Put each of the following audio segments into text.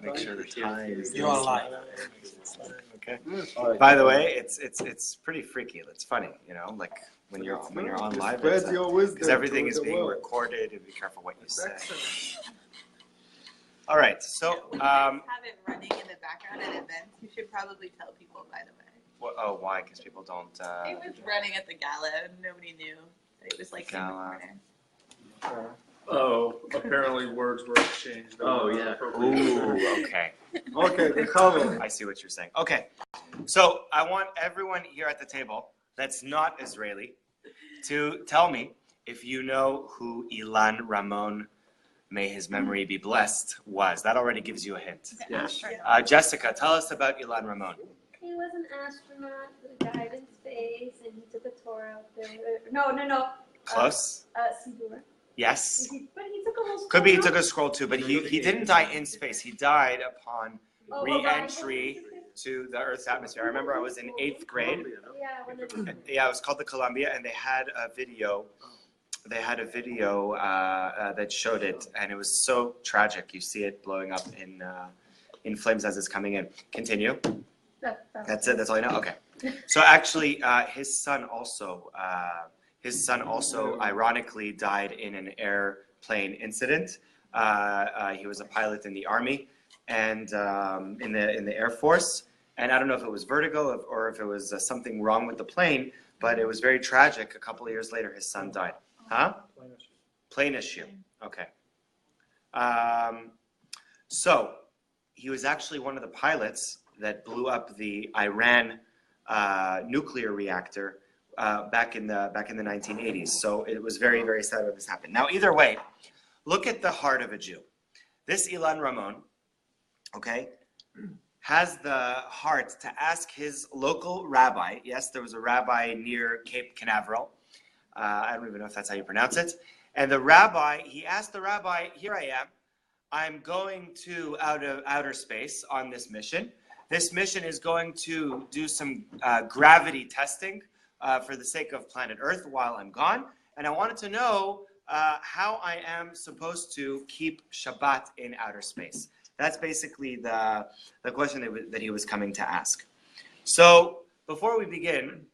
Make sure the tie is. You're on live. Okay. By the way, it's pretty freaky. It's funny, you know, like when you're on live, because everything is being recorded, and be careful what you say. All right, so have it running in the background at events. You should probably tell people, by the way. Well, why? Because people don't. It was running at the gala, and nobody knew. It was like Gala. Oh, apparently words were exchanged. Oh, yeah. Ooh, okay. Okay, the cover. I see what you're saying. Okay, so I want everyone here at the table that's not Israeli to tell me if you know who Ilan Ramon, may his memory be blessed, was. That already gives you a hint. Yes. Jessica, tell us about Ilan Ramon. He was an astronaut that died in space, and he took a tour out there. No. Close? Sidur. Yes. But he took a whole scroll. Could be he took a scroll too, but he didn't die in space. He died upon re-entry to the Earth's atmosphere. I remember I was in 8th grade. Yeah, it was called the Columbia, and they had a video. That showed it, and it was so tragic. You see it blowing up in flames as it's coming in. Continue. That's it. That's all you know. Okay. So actually, his son also ironically died in an airplane incident. He was a pilot in the Army and in the Air Force. And I don't know if it was vertigo or if it was something wrong with the plane, but it was very tragic. A couple of years later, his son died. Huh? Plane issue. Okay. So he was actually one of the pilots that blew up the Iran nuclear reactor back in the 1980s. So it was very, very sad when this happened. Now, either way, look at the heart of a Jew. This Ilan Ramon, okay, has the heart to ask his local rabbi. Yes, there was a rabbi near Cape Canaveral. I don't even know if that's how you pronounce it. And the rabbi, he asked the rabbi, here I am. I'm going to outer space on this mission. This mission is going to do some gravity testing for the sake of planet Earth while I'm gone. And I wanted to know how I am supposed to keep Shabbat in outer space. That's basically the question that he was coming to ask. So before we begin,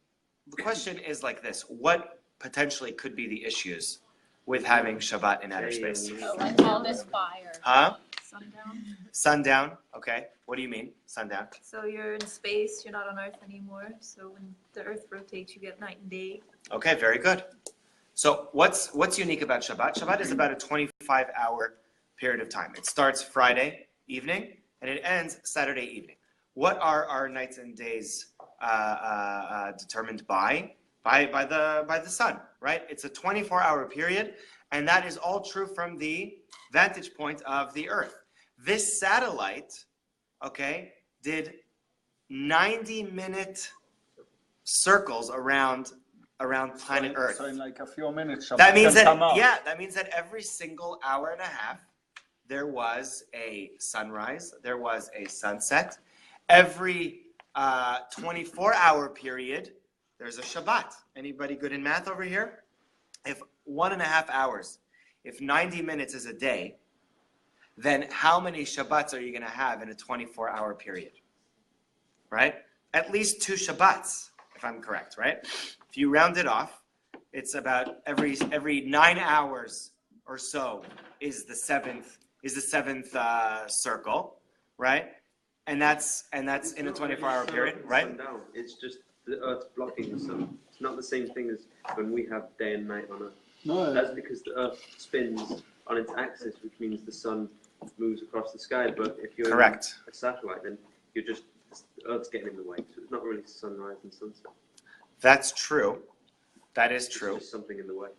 the question is like this. What potentially could be the issues with having Shabbat in outer space? Like all this fire. Huh? Sundown. Sundown. Okay. What do you mean, sundown? So you're in space, you're not on Earth anymore. So when the Earth rotates, you get night and day. Okay, very good. So what's unique about Shabbat? Shabbat is about a 25-hour period of time. It starts Friday evening and it ends Saturday evening. What are our nights and days determined by? By the sun, right? It's a 24-hour period, and that is all true from the vantage point of the Earth. This satellite, okay, did 90-minute circles around planet Earth. So in like a few minutes, Shabbat that means can that memeans that every single hour and a half there was a sunrise, there was a sunset. Every 24-hour period, there's a Shabbat. Anybody good in math over here? If 1.5 hours, if 90 minutes is a day, then how many Shabbats are you going to have in a 24-hour period? Right? At least 2 Shabbats, if I'm correct, right? If you round it off, it's about every 9 hours or so is the seventh circle, right? And that's in a 24-hour period, right? No, it's just the Earth's blocking the sun. It's not the same thing as when we have day and night on Earth. No. That's because the Earth spins on its axis, which means the sun moves across the sky. But if you're correct a satellite, then the Earth's getting in the way. So it's not really sunrise and sunset. That's true. That is true. There's something in the way.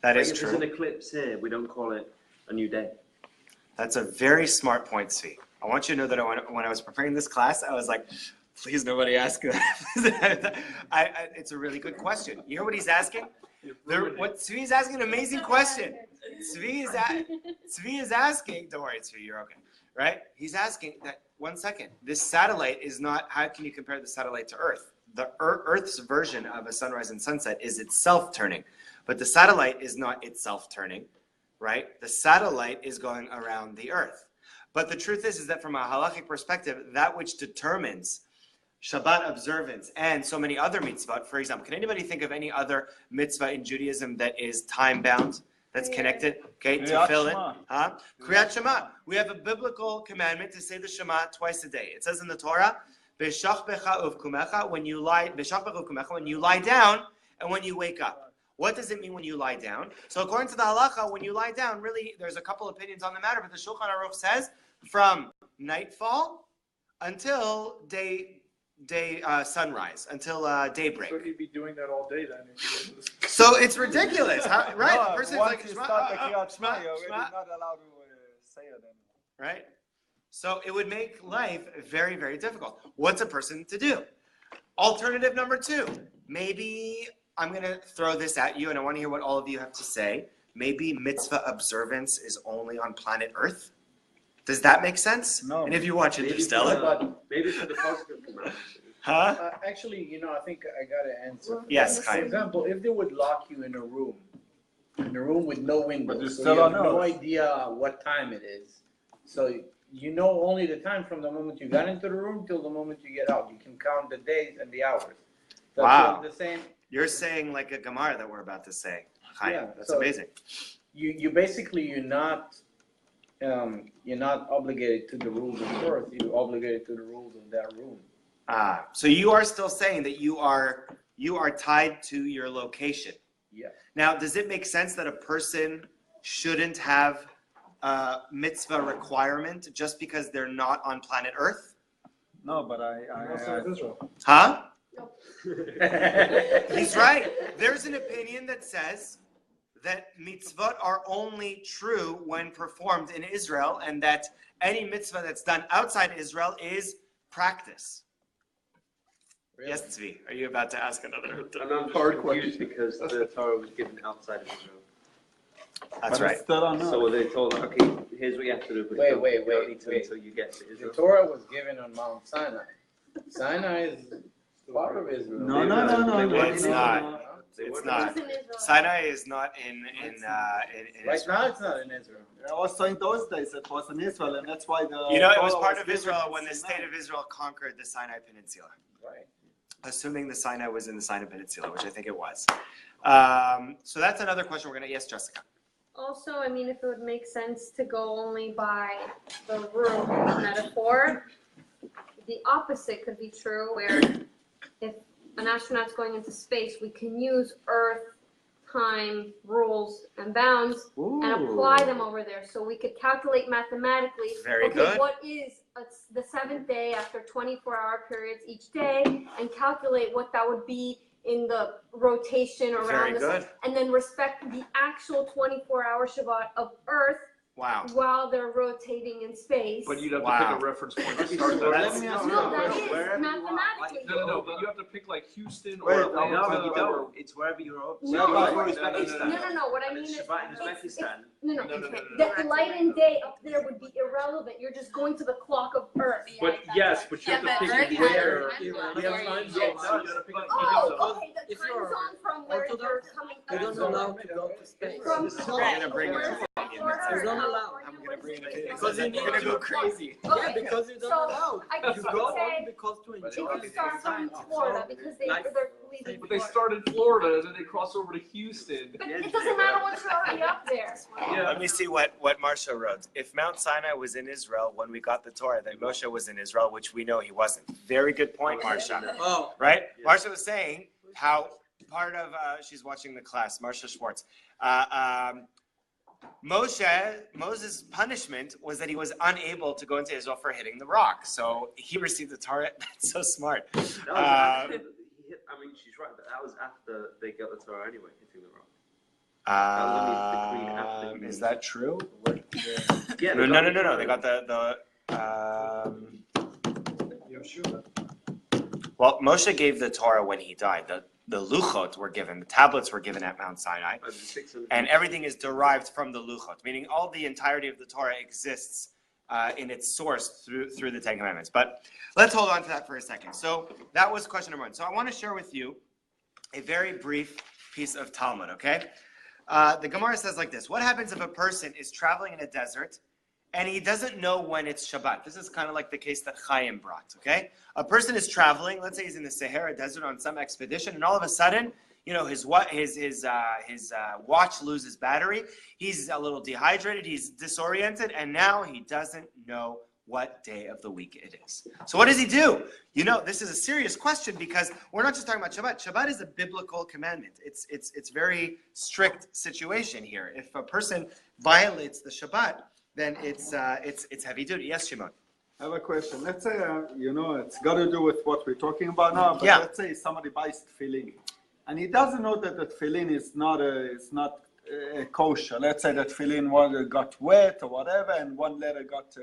That is true. If there's an eclipse here, we don't call it a new day. That's a very smart point, Svi. I want you to know that when I was preparing this class, I was like, please nobody ask that. It's a really good question. You hear what he's asking? Svi's asking an amazing question. Svi is asking, don't worry, Svi, you're okay, right? He's asking that, 1 second, this satellite is not, how can you compare the satellite to Earth? The Earth's version of a sunrise and sunset is itself turning, but the satellite is not itself turning. right? The satellite is going around the earth. But the truth is that from a halachic perspective, that which determines Shabbat observance and so many other mitzvot, for example, can anybody think of any other mitzvah in Judaism that is time-bound, that's connected? Okay, tefillin. Huh? Kriyat Shema. We have a biblical commandment to say the Shema twice a day. It says in the Torah, B'shachbecha uvkumecha, when you lie down and when you wake up. What does it mean when you lie down? So according to the halacha, when you lie down, really, there's a couple opinions on the matter, but the Shulchan Aruch says from nightfall until sunrise, until daybreak. So he'd be doing that all day then. So it's ridiculous, right? No, the person's once like, you start the Kriyat Shema, you're already Shema. not allowed to say it anymore. Right? So it would make life very, very difficult. What's a person to do? Alternative number 2. Maybe I'm going to throw this at you, and I want to hear what all of you have to say. Maybe mitzvah observance is only on planet Earth. Does that make sense? No. And if you watch Interstellar? Maybe for the positive commandments. Huh? Actually, I think I got to answer. Yes, For Chaim. example, if they would lock you in a room with no windows, But you so still you have don't know. no idea what time it is. So you know only the time from the moment you got into the room till the moment you get out. You can count the days and the hours. So Wow. The same. You're saying like a Gemara that we're about to say. Chaim. Yeah, That's so- amazing. You basically you're not obligated to the rules of Earth. You're obligated to the rules of that room. So you are still saying that you are tied to your location. Yeah. Now, does it make sense that a person shouldn't have a mitzvah requirement just because they're not on planet Earth? No, but I Huh? He's right. There's an opinion that says that mitzvot are only true when performed in Israel, and that any mitzvah that's done outside Israel is practice. Really? Yes, Tzvi, are you about to ask another? And I'm just confused because the Torah was given outside of Israel. That's but I right. still don't know. So they told, okay, here's what you have to do, but Wait, you don't wait, need to wait. until you get to The Israel. Torah was given on Mount Sinai. Sinai is part of Israel. No. It's not. They It's weren't. not. It's in Israel. Sinai is not in Right Israel. now, it's not in Israel. Also in those days it was in Israel, and that's why the You know, it was Torah part of given Israel in when the Sinai. state of Israel conquered the Sinai Peninsula. Right. Assuming the Sinai was in the Sinai Peninsula, which I think it was. So that's another question we're going to, yes, Jessica. Also, I mean, if it would make sense to go only by the room metaphor, the opposite could be true, where if an astronaut's going into space, we can use Earth, time, rules, and bounds and apply them over there. So we could calculate mathematically, Very okay, good. what is the 7th day after 24-hour periods each day, and calculate what that would be in the rotation around Very the sun, good. and then respect the actual 24-hour Shabbat of Earth Wow. while they're rotating in space. But you'd have to Wow. pick a reference point to Okay, start so that. let me ask you No, a that question. is Wherever you mathematically. No, but you have to pick like Houston Wait, or no, Atlanta. No, you don't. It's wherever you're up. No, Uzbekistan. No. What I And mean it's is, Shabbat in it's Uzbekistan. no. No. The light and day up there would be irrelevant. You're just going to the clock of Earth. But yes, but you have Yeah, to but Earth pick has where. a time zone. We have Where time you zones, get so you gotta pick a time Oh, zone. okay. The If time you're zone from where you're Orthodox, coming. You're not allowed to go to space. From I'm gonna bring Florida, it to Florida, You're not allowed. I'm gonna bring it to Because you I'm need gonna to- go crazy. Yeah, Okay, because you're so not allowed. I guess You you go could say only because to you enjoy. could start from Florida because they're leaving But they Florida. start in Florida and then they cross over to Houston. But it doesn't matter once you're already up there. Yeah. Let me see what Marsha wrote. If Mount Sinai was in Israel when we got the Torah, then Moshe was in Israel, which we know he wasn't. Very good point, Marsha. Oh, Right? Yeah. Marsha was saying how part of, she's watching the class, Marsha Schwartz. Moses' punishment was that he was unable to go into Israel for hitting the rock. So he received the Torah. That's so smart. That was after, I mean, she's right, but that was after they got the Torah anyway, hitting the rock. Is that true? Yeah, No. They got the well, Moshe gave the Torah when he died. The luchot were given, the tablets were given at Mount Sinai, and everything is derived from the luchot, meaning all the entirety of the Torah exists in its source through the Ten Commandments. But let's hold on to that for a second. So that was question number 1. So I want to share with you a very brief piece of Talmud, okay? The Gemara says like this: what happens if a person is traveling in a desert and he doesn't know when it's Shabbat? This is kind of like the case that Chaim brought, okay? A person is traveling, let's say he's in the Sahara Desert on some expedition, and all of a sudden, his watch loses battery, he's a little dehydrated, he's disoriented, and now he doesn't know what day of the week it is. So what does he do? This is a serious question because we're not just talking about Shabbat. Shabbat is a biblical commandment. It's very strict situation here. If a person violates the Shabbat, then it's heavy duty. Yes, Shimon. I have a question. Let's say, it's got to do with what we're talking about now, but let's say somebody buys tefillin, and he doesn't know that the tefillin is not kosher. Let's say that tefillin got wet or whatever, and one letter got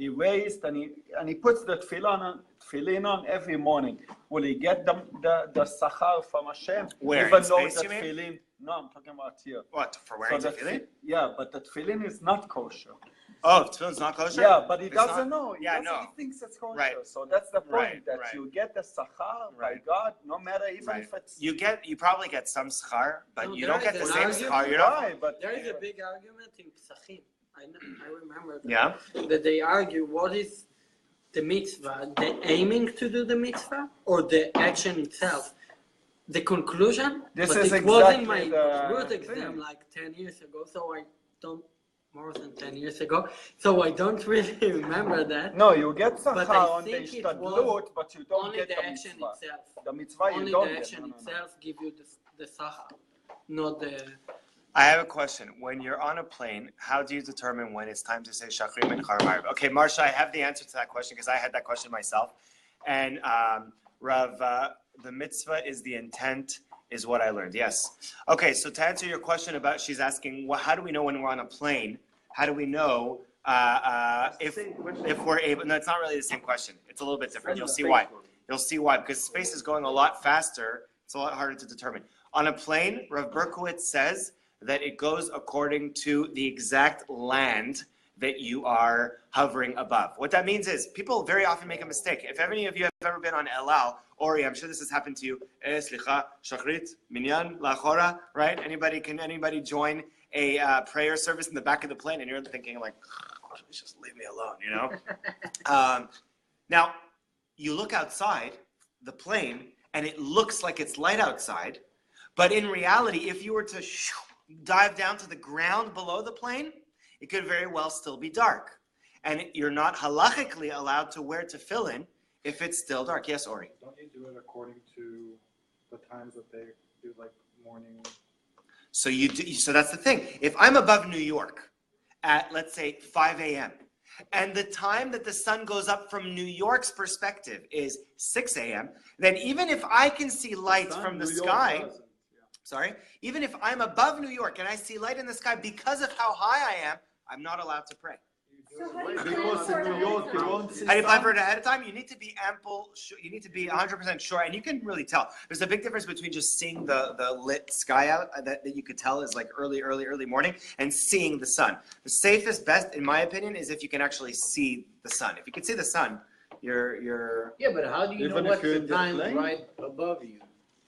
erased, and he puts the tefillin on every morning. Will he get the sachar from Hashem? Where? Even In though space, the you mean? tefillin. No, I'm talking about here. What, for wearing tefillin? Yeah, but the tefillin is not kosher. Oh, tefillin's not kosher? Yeah, but he It's doesn't not? know. He thinks it's kosher. Right. So that's the point, Right, that right. you get the sachar by Right. God, no matter even Right. if it's... You probably get some schar, but No, you there don't get is the an same argument. schar. Why? But There is a big argument in Psachim. I remember that. Yeah. That they argue what is the mitzvah, the aiming to do the mitzvah, or the action itself. The conclusion, This but is it was in exactly my the root thing. exam like 10 years ago, so I don't, more than 10 years ago, so I don't really remember that. No, you get But I sachar on the think it ishtadlut, but you don't Only get the the action mitzvah. itself. The mitzvah you Only don't the get. action No, no, no. itself give you the sachar, not the... I have a question. When you're on a plane, how do you determine when it's time to say Shachrim and Charim? Okay, Marsha, I have the answer to that question because I had that question myself. And Rav, the mitzvah is the intent, is what I learned. Yes. Okay, so to answer your question about, she's asking, how do we know when we're on a plane? How do we know if we're able? No, it's not really the same question. It's a little bit different. You'll see why. You'll see why. Because space is going a lot faster. It's a lot harder to determine. On a plane, Rav Berkowitz says that it goes according to the exact land that you are hovering above. What that means is people very often make a mistake. If any of you have ever been on El Al, Ori, I'm sure this has happened to you. Slicha, shachrit, minyan, lachora, right? Anybody join a prayer service in the back of the plane, and you're thinking like, just leave me alone, Now, you look outside the plane, and it looks like it's light outside, but in reality, if you were to dive down to the ground below the plane, it could very well still be dark. And you're not halachically allowed to wear tefillin if it's still dark. Yes, Ori? Don't you do it according to the times that they do, like morning? So so that's the thing. If I'm above New York at, let's say, 5 a.m., and the time that the sun goes up from New York's perspective is 6 a.m., then even if I can see light from the sky, even if I'm above New York and I see light in the sky because of how high I am, I'm not allowed to pray. So how do you Because in New York you won't see How do you plan for sun. it ahead of time? You need to be you need to be 100% sure, and you can really tell. There's a big difference between just seeing the lit sky out that you could tell is like early morning, and seeing the sun. The safest, best, in my opinion, is if you can actually see the sun. If you can see the sun, you're Yeah, but how do you know Even if what's you're the in the time plane? right above you?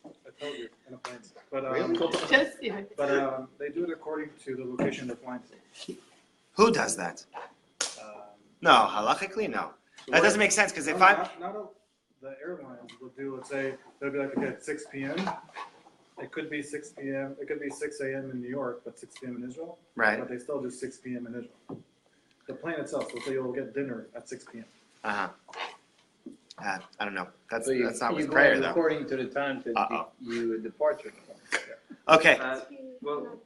I told you in a plane. But Just, yeah. but they do it according to the location they're flying to. Who does that? No, halachically, no. That doesn't make sense because if I'm The airlines will do, let's say, they'll be like, okay, at 6 p.m. It could be 6 p.m. It could be 6 a.m. in New York, but 6 p.m. in Israel. right. But they still do 6 p.m. in Israel. The plane itself, so you'll get dinner at 6 p.m. I don't know. That's So that's not you with go prayer though. according to the time that you departure. Okay. Well,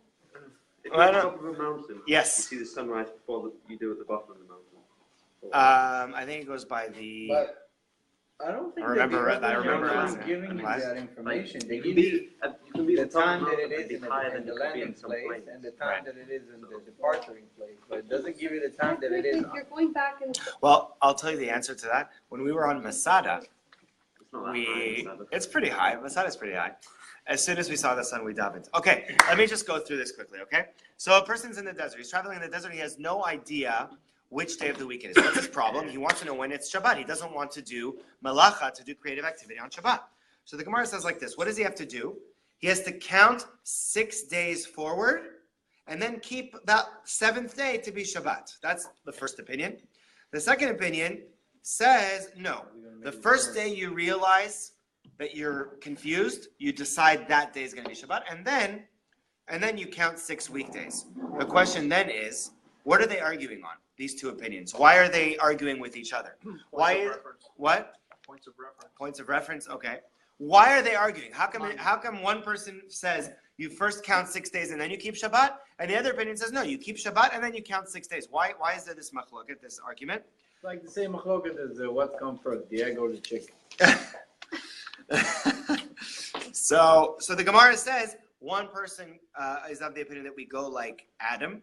if Well, I you're on don't- top of a mountain, Yes. you see the sunrise before you do at the bottom of the mountain. I think it goes by the. But I don't think I remember that I remember they're asking. giving you What? that information. They You give can you be the at top time of that the it mountain is and in be higher the than you could be landing in some place planes. and the time Right. that it is in the departuring place, but it doesn't give you the time that it is. You're going back and Well, I'll tell you the answer to that. When we were on Masada, It's not that high. it's pretty high. Masada's pretty high. As soon as we saw the sun, we davened. Okay, let me just go through this quickly, okay? So a person's in the desert. He's traveling in the desert. He has no idea which day of the week it is. What's his problem? He wants to know when it's Shabbat. He doesn't want to do malacha, to do creative activity on Shabbat. So the Gemara says like this. What does he have to do? he has to count 6 days forward and then keep that 7th day to be Shabbat. That's the first opinion. The second opinion says, no, the first day you realize that you're confused, you decide that day is going to be Shabbat, and then you count 6 weekdays. The question then is, what are they arguing on, these two opinions? Why are they arguing with each other? What? Points of reference. Points of reference, okay. Why are they arguing? How come one person says you first count 6 days and then you keep Shabbat, and the other opinion says, no, you keep Shabbat and then you count 6 days? Why is there this machloket, this argument? It's like the same machloket as what comes first, the egg or the chicken. So the Gemara says one person is of the opinion that we go like Adam,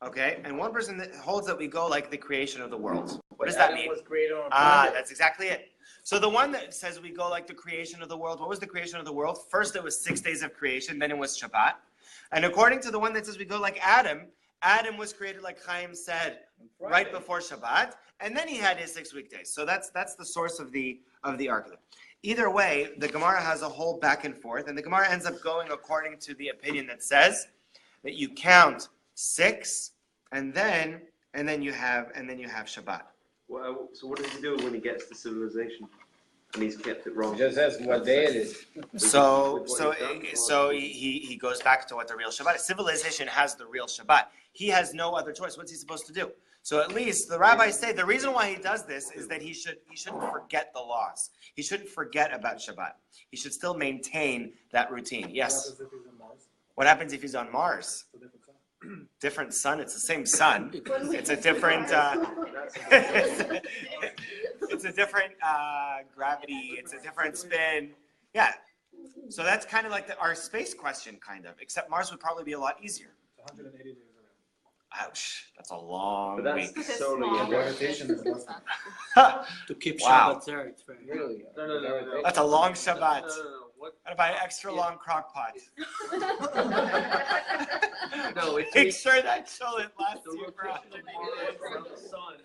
okay, and one person that holds that we go like the creation of the world. What does that mean? Was created on purpose. That's exactly it. So the one that says we go like the creation of the world, what was the creation of the world? First it was 6 days of creation, then it was Shabbat. And according to the one that says we go like Adam was created, like Chaim said, right before Shabbat, and then he had his 6 weekdays. So that's the source of the argument. Either way, the Gemara has a whole back and forth, and the Gemara ends up going according to the opinion that says that you count 6, and then you have Shabbat. Well, so what does he do when he gets to civilization and he's kept it wrong? He just asks what day it is. So he goes back to what the real Shabbat is. Civilization has the real Shabbat. He has no other choice. What's he supposed to do? So at least the rabbis say the reason why he does this is that he shouldn't forget the laws. He shouldn't forget about Shabbat. He should still maintain that routine. Yes. What happens if he's on Mars? Different sun. It's the same sun. It's a different. It's a different gravity. It's a different spin. Yeah. So that's kind of like our space question, kind of. Except Mars would probably be a lot easier. 180 days. Ouch, that's a long But week. that's solely Gravitation is less To keep Wow. Shabbat there, it's very Really? No. That's a long Shabbat. No. What? Gotta buy an extra long crock pot. No, it's Make sure that cholent lasts The you for rotation of 180 Mars days. around the sun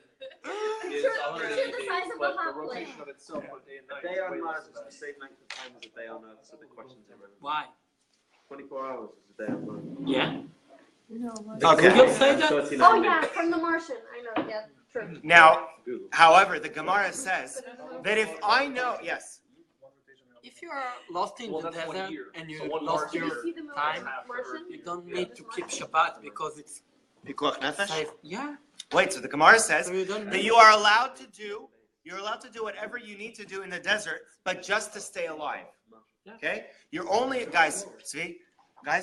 I'm is sure 180 it's the size days, of a but hot the plate. rotation of itself on day and A night day is on way Mars less is than the same length of time as a day on Earth, so the question's irrelevant. Why? 24 hours is a day on Mars. Yeah. Okay. Google say that? 39 Oh yeah, minutes. from the Martian. I know. Yeah, true. Now, Google. however, the Gemara says that if I know, yes, If you are lost in Well, the that's 1 desert year. and you So 1 lost Mars Did your you see the movie time, Martian? you don't need to keep Shabbat because it's Pikuach Nefesh. safe. Yeah. Wait, so the Gemara says So you don't that need you are allowed to do, you're allowed to do whatever you need to do in the desert, but just to stay alive. Okay? You're only, guys,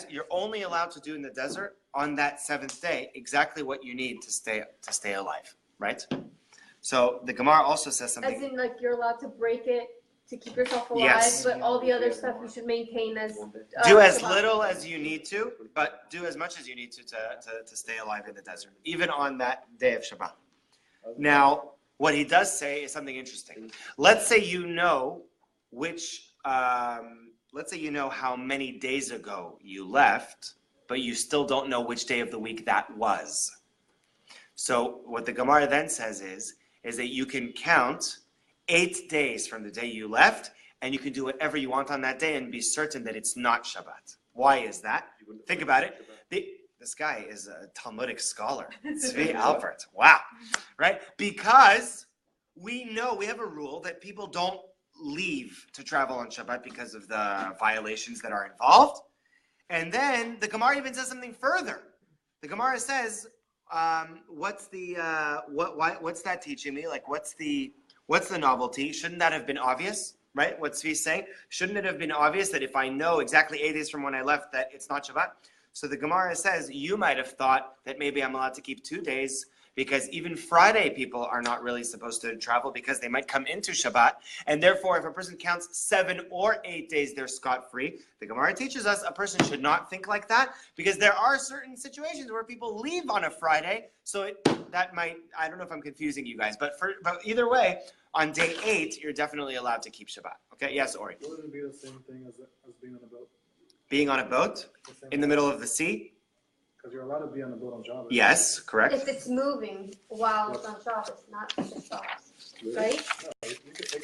you're only allowed to do in the desert on that 7th day exactly what you need to stay alive, right? So the Gemara also says As something. in, like you're allowed to break it to keep yourself alive, Yes. but all the other stuff you should maintain as. Do as Shabbat. little as you need to, but do as much as you need to stay alive in the desert, even on that day of Shabbat. Now, what he does say is something interesting. Let's say you know let's say you know how many days ago you left, but you still don't know which day of the week that was. So what the Gemara then says is that you can count 8 days from the day you left, and you can do whatever you want on that day and be certain that it's not Shabbat. Why is that? Think about it. This guy is a Talmudic scholar. Tzvi Alpert. Wow. Right? Because we know, we have a rule that people don't leave to travel on Shabbat because of the violations that are involved. And then the Gemara even says something further. The Gemara says, what's that teaching me? Like, what's the novelty? Shouldn't that have been obvious? Right? What Tzvi's saying? Shouldn't it have been obvious that if I know exactly 8 days from when I left that it's not Shabbat? So the Gemara says, you might have thought that maybe I'm allowed to keep 2 days because even Friday people are not really supposed to travel because they might come into Shabbat. And therefore, if a person counts 7 or 8 days, they're scot-free. The Gemara teaches us a person should not think like that because there are certain situations where people leave on a Friday. So that might, I don't know if I'm confusing you guys, but either way, on day 8, you're definitely allowed to keep Shabbat. Okay, yes, Ori? Wouldn't it be the same thing as being on a boat? Being on a boat in the middle of the sea? Because you're allowed to be on a boat on Shabbat. Yes, correct. If it's moving while it's on Shabbos, not just Shabbos, right?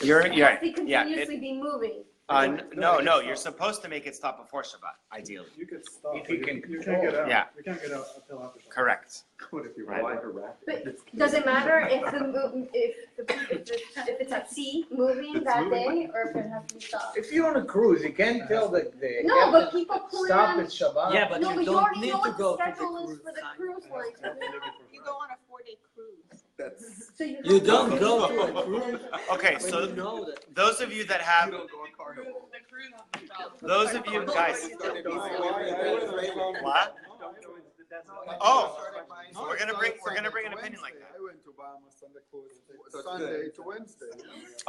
You're It has to yeah. continuously be moving. No, you're supposed to make it stop before Shabbat, ideally. You could stop. If you can You can't get out. Yeah. You can't get out until after Shabbat. Correct. What if you Right. want? But does it matter if if it's at sea moving that day or if it has to be stopped? If you're on a cruise, you can't tell the No, but captain, people stop plan. at Shabbat. Yeah, but No, you but you don't already need know to what go the to the schedule is cruise for the time. cruise line. You go on a 4-day cruise. So You don't go to a cruise Okay, when so you know that. those of you that have, The cruise itself. those of you guys, what? Oh, so we're gonna bring an opinion like that. I went to Bahamas on the cruise, Sunday to Wednesday.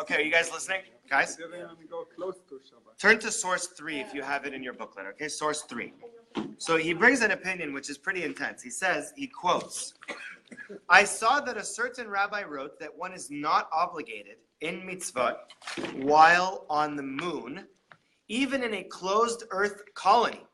Okay, are you guys listening, guys? Didn't even go close to Shabbat. Turn to source 3 if you have it in your booklet, okay? Source 3. So he brings an opinion which is pretty intense. He says, he quotes, I saw that a certain rabbi wrote that one is not obligated in mitzvot while on the moon, even in a closed earth colony.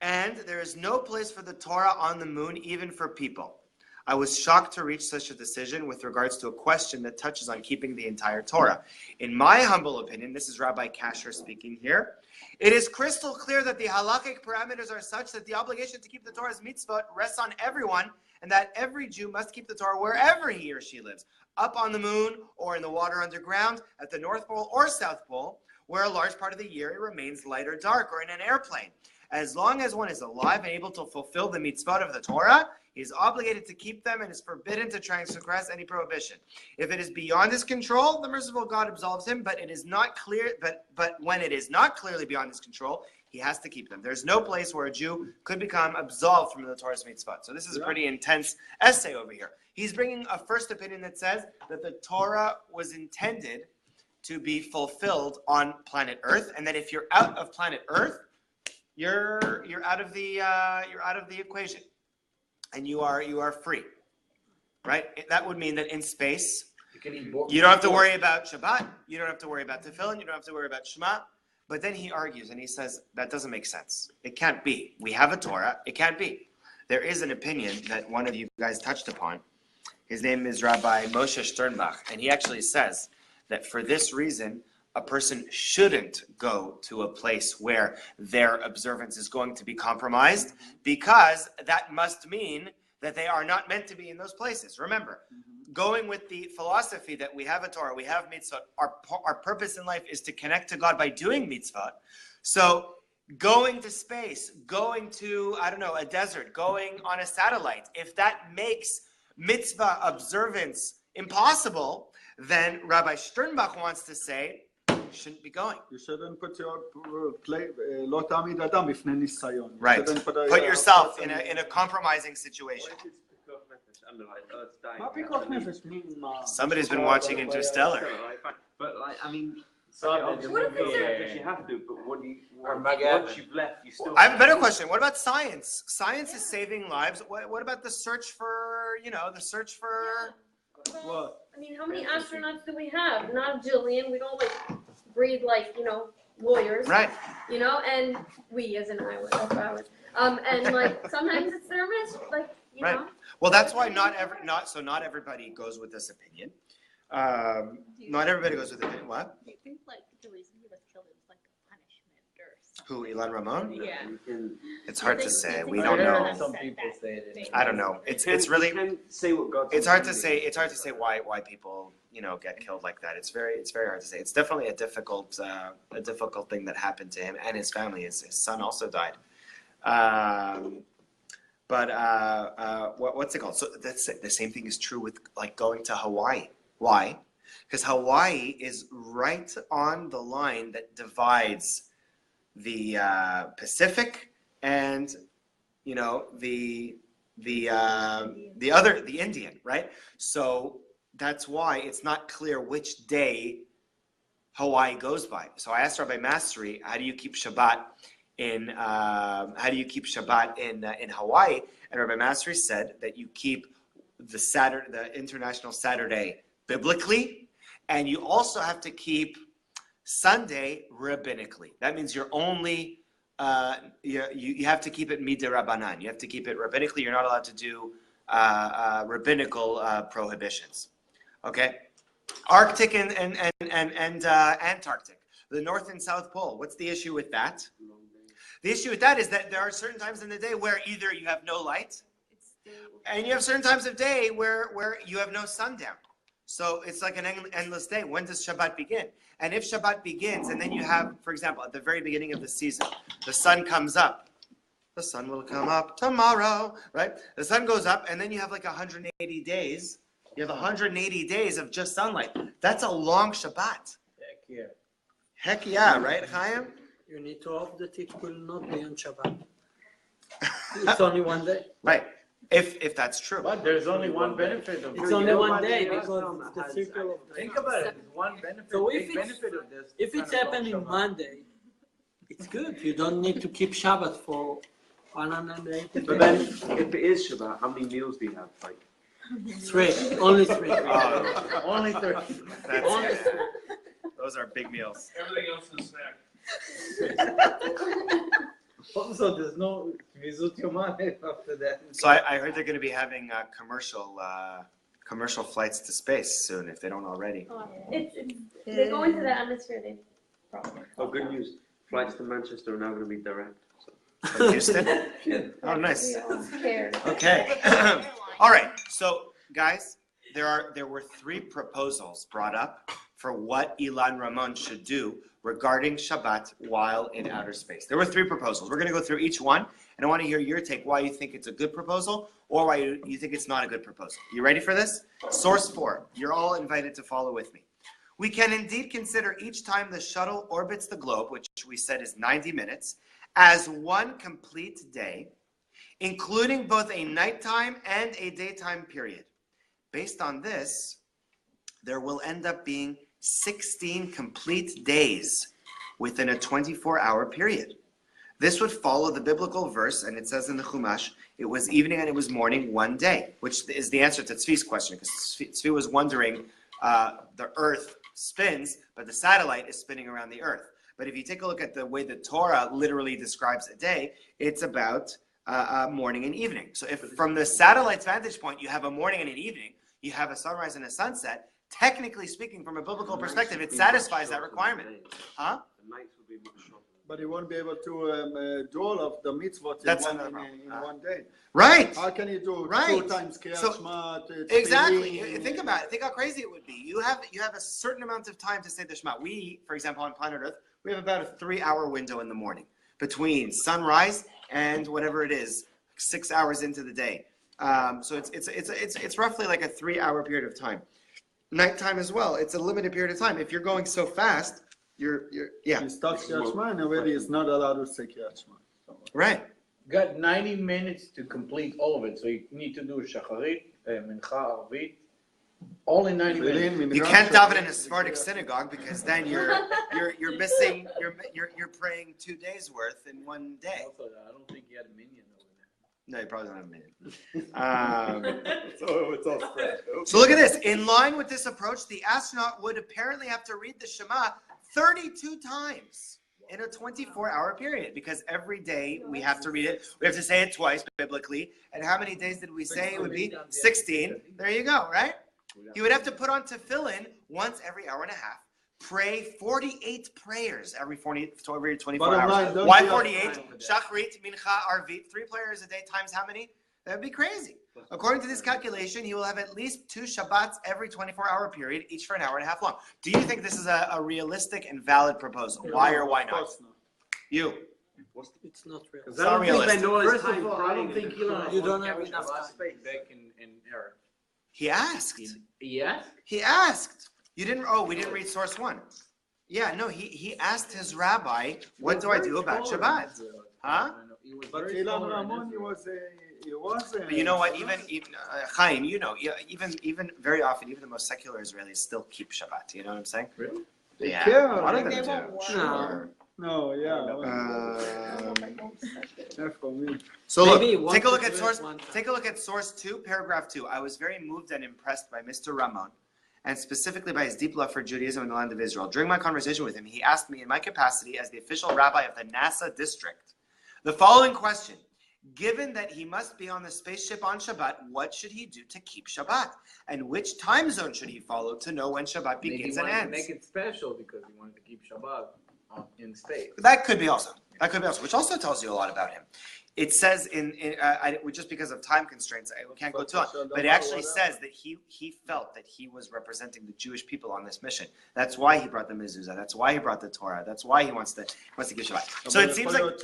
And there is no place for the Torah on the moon, even for people. I was shocked to reach such a decision with regards to a question that touches on keeping the entire Torah. In my humble opinion, this is Rabbi Kasher speaking here, it is crystal clear that the halakhic parameters are such that the obligation to keep the Torah's mitzvot rests on everyone, and that every Jew must keep the Torah wherever he or she lives, up on the moon or in the water underground, at the North Pole or South Pole, where a large part of the year it remains light or dark, or in an airplane. As long as one is alive and able to fulfill the mitzvot of the Torah, he is obligated to keep them and is forbidden to transgress any prohibition. If it is beyond his control, the merciful God absolves him, but it is not clear. But when it is not clearly beyond his control, he has to keep them. There's no place where a Jew could become absolved from the Torah's mitzvot. So this is a pretty intense essay over here. He's bringing a first opinion that says that the Torah was intended to be fulfilled on planet Earth, and that if you're out of planet Earth, you're out of the equation, and you are free, right? That would mean that in space, you don't have to worry about Shabbat, you don't have to worry about Tefillin, you don't have to worry about Shema. But then he argues and he says that doesn't make sense. It can't be. We have a Torah. It can't be. There is an opinion that one of you guys touched upon. His name is Rabbi Moshe Sternbach, and he actually says that for this reason, a person shouldn't go to a place where their observance is going to be compromised, because that must mean that they are not meant to be in those places. Remember, going with the philosophy that we have a Torah, we have mitzvot, our purpose in life is to connect to God by doing mitzvot. So going to space, going to, I don't know, a desert, going on a satellite, if that makes mitzvah observance impossible, then Rabbi Sternbach wants to say, shouldn't be going. You shouldn't put your לא תעמיד אדם בפני ניסיון. Right. Put yourself in a compromising situation. מה פיקוח נפש? Somebody's been watching Interstellar. But like, I mean, What if it's you have to, but once you've left, you still. I have a better question. What about science? Science is saving lives. What about the search for, What? I mean, how many astronauts do we have? Not a jillion. We don't breed lawyers. Right. And we as in I would, that's what I would. And sometimes it's their miss, Right. Well, that's why not everybody goes with this opinion. Not everybody goes with the opinion. What? Do you think the reason he was killed was a punishment or something? Who? Ilan Ramon? Yeah. It's hard to say. We I don't heard know. some people say it. I don't know. It's really. You can say what God. It's hard to say. It's hard to say why people get killed like that. It's very hard to say. It's definitely a difficult thing that happened to him and his family. His son also died. What's it called? So that's the same thing is true with going to Hawaii. Why? Because Hawaii is right on the line that divides the Pacific and the Indian, right? So that's why it's not clear which day Hawaii goes by. So I asked Rabbi Mastery, how do you keep Shabbat in Hawaii? And Rabbi Mastery said that you keep the International Saturday biblically, and you also have to keep Sunday rabbinically. That means you're only you have to keep it midirabanan. You have to keep it rabbinically. You're not allowed to do rabbinical prohibitions. Okay, Arctic and Antarctic. the North and South Pole. What's the issue with that? The issue with that is that there are certain times in the day where either you have no light, and you have certain times of day where you have no sundown. So it's like an endless day. When does Shabbat begin? And if Shabbat begins, and then you have, for example, at the very beginning of the season, the sun comes up. The sun will come up tomorrow, right? The sun goes up, and then you have like 180 days. You have 180 days of just sunlight. That's a long Shabbat. Heck yeah. Heck yeah, right, Chaim? You need to hope that it will not be on Shabbat. It's only one day. Right. If that's true. But there's only one benefit of It's this. only one day Yeah, because no, it's the has- circle of Think about it. There's one benefit. So big if it's- benefit of this. If it's kind of happening Shabbat. Monday, it's good. You don't need to keep Shabbat for 180 But then, days. if it is Shabbat, how many meals do you have? Like, 3, only 3. Only 30. That's Only it. 3. Those are big meals. Everything else is a snack. Also, there's no vizut yomah after that. So I heard they're going to be having commercial flights to space soon, if they don't already. They go into the atmosphere, they probably. oh, good news. Flights to Manchester are now going to be direct. So. From Houston? Yeah. Oh, nice. We all scared. Okay. All right. So, guys, there were 3 proposals brought up for what Ilan Ramon should do regarding Shabbat while in outer space. There were 3 proposals. We're going to go through each one, and I want to hear your take, why you think it's a good proposal or why you think it's not a good proposal. You ready for this? Source 4. You're all invited to follow with me. We can indeed consider each time the shuttle orbits the globe, which we said is 90 minutes, as one complete day, including both a nighttime and a daytime period. Based on this, there will end up being 16 complete days within a 24-hour period. This would follow the biblical verse, and it says in the Chumash, it was evening and it was morning one day, which is the answer to Tzvi's question, because Tzvi was wondering, the earth spins, but the satellite is spinning around the earth. But if you take a look at the way the Torah literally describes a day, it's about morning and evening. So if from the satellite's vantage point, you have a morning and an evening, you have a sunrise and a sunset, technically speaking, from a biblical perspective, it satisfies that requirement. Huh? The nights will be much shorter. But you won't be able to do all of the mitzvot That's in another problem. one day. Right. How can you do Right. 2 times Kriyat So- Shema? Exactly. Think about it. Think how crazy it would be. You have a certain amount of time to say the Shema. We, for example, on planet Earth, we have about a 3-hour window in the morning between sunrise and whatever it is, 6 hours into the day. So it's roughly like a 3-hour period of time. Nighttime as well. It's a limited period of time. If you're going so fast, you're You start Kriyat Shema and already it's not allowed to say Kriyat Shema. right. Got 90 minutes to complete all of it. So you need to do Shacharit, Mincha, Arvit, all in 90 minutes. You can't daven in a Sephardic synagogue because then you're missing you're praying 2 days worth in one day. Also, I don't think you had a minion over there. No, you probably don't have a minute. So it's all spread. So look at this. In line with this approach, the astronaut would apparently have to read the Shema 32 times in a 24-hour period, because every day we have to read it. We have to say it twice biblically. And how many days did we say it would be? 16. There you go, right? He would have to put on tefillin once every hour and a half, pray 48 prayers every 24 Bottom line, hours. don't Why you have 48? time for that? Shachrit, Mincha, Arvit, 3 prayers a day times how many? That would be crazy. According to this calculation, he will have at least 2 Shabbats every 24-hour period, each for an hour and a half long. Do you think this is a realistic and valid proposal? Why or why Of not? course not. You. It's not real. It's not realistic. First of all, I don't think Elon You don't wants have to enough Shabbat time. space back in Earth. He asked. Yes? He asked. You didn't. Oh, we didn't read source 1. Yeah, no. He asked his rabbi, "What do I do about Shabbat?" Huh? But Ilan Ramon, he was But you know what? Even Chaim, you know, even very often, even the most secular Israelis still keep Shabbat. You know what I'm saying? Really? Yeah. care. A lot of They them won't do. work. Sure. No, yeah. For me. So look, Maybe one take a look to at do it source. one time. Take a look at source 2, paragraph 2. I was very moved and impressed by Mr. Ramon, and specifically by his deep love for Judaism in the land of Israel. During my conversation with him, he asked me, in my capacity as the official rabbi of the NASA district, the following question: Given that he must be on the spaceship on Shabbat, what should he do to keep Shabbat? And which time zone should he follow to know when Shabbat Maybe begins he and wanted to ends? make it special because he wanted to keep Shabbat in space. That could be also. Which also tells you a lot about him. It says just because of time constraints, we can't go too long. But it actually says that he felt that he was representing the Jewish people on this mission. That's why he brought the mezuzah. That's why he brought the Torah. That's why he wants to give Shabbat. So it seems like.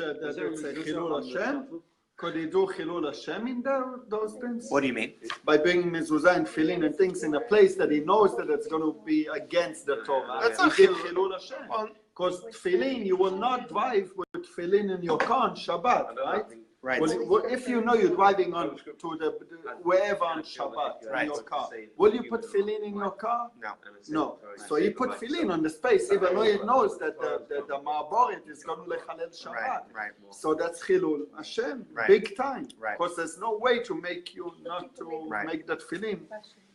Could he do Chilul Hashem in those things? What do you mean? By bringing mezuzah and tefillin and things in a place that he knows that it's going to be against the Torah. That's he not did Chilul Hashem. Because tefillin, you will not drive with tefillin in your car on Shabbat, right? Right. Well, if you know you're driving on to the wherever on Shabbat in your car, will you put tefillin in your car? No. So you put tefillin on the space, even though it knows that the ma'aboret is going to lechalel Shabbat. Right. So that's Chilul Hashem, Right. big time. Right. Because there's no way to make you not to make that tefillin.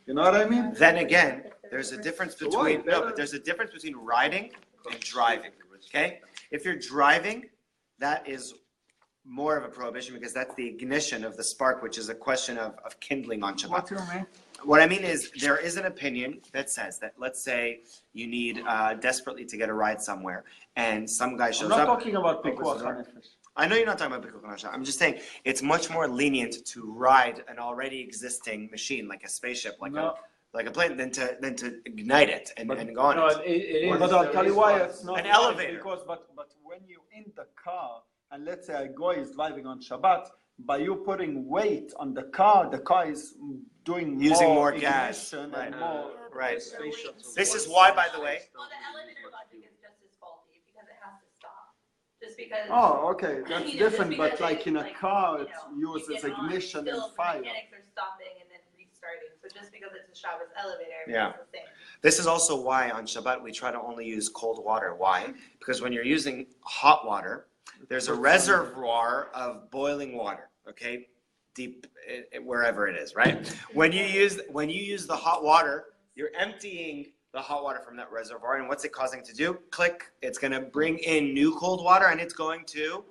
You know what I mean? Then again, there's a difference between there's a difference between riding and driving. Okay? If you're driving, that is more of a prohibition because that's the ignition of the spark, which is a question of kindling on Shabbat. What do you mean? What I mean is there is an opinion that says that, let's say you need desperately to get a ride somewhere and some guy shows up. I'm not talking about pikuach hanefesh. I know you're not talking about pikuach hanefesh. I'm just saying it's much more lenient to ride an already existing machine like a spaceship, like a plane, than to ignite it and go on it. But I'll tell you why it's not an elevator. Because but when you're in the car and let's say a guy is driving on Shabbat, by you putting weight on the car is using more gas and more. Right. This is why, by the way. Well, the elevator logic is just as faulty because it has to stop. Just because. Oh, okay, that's different. But like in a car, it uses ignition and fire. Mechanics are stopping and then restarting. So just because it's a Shabbos elevator, Yeah. it's the same. This is also why on Shabbat we try to only use cold water. Why? Because when you're using hot water, there's a reservoir of boiling water, okay, deep wherever it is, right? When you use the hot water, you're emptying the hot water from that reservoir, and what's it causing to do? Click. It's going to bring in new cold water, and it's going to